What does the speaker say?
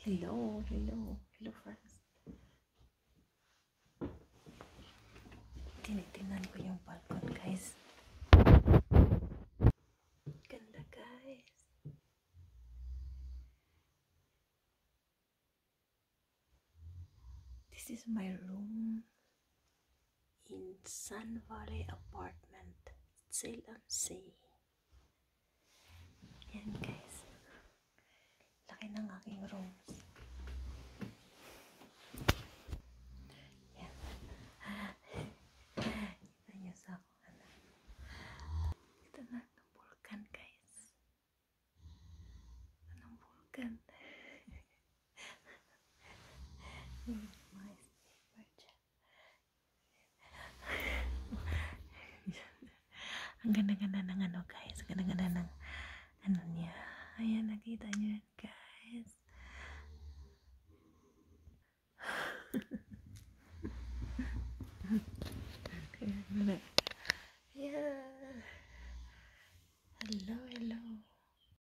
Hello, hello, hello friends. Tinitingnan ko yung balcony, guys. Ganda, guys. This is my room in Sun Valley apartment, Sail&Say. Yan, guys. Laki ng aking rooms. Yan. Kita niyo sa akong anak. Ito na ng vulkan, guys. Anong vulkan? Ang ganda-ganda ng ano, guys. Ang ganda-ganda ng ano niya. Ayan, nakita niyo yan, guys.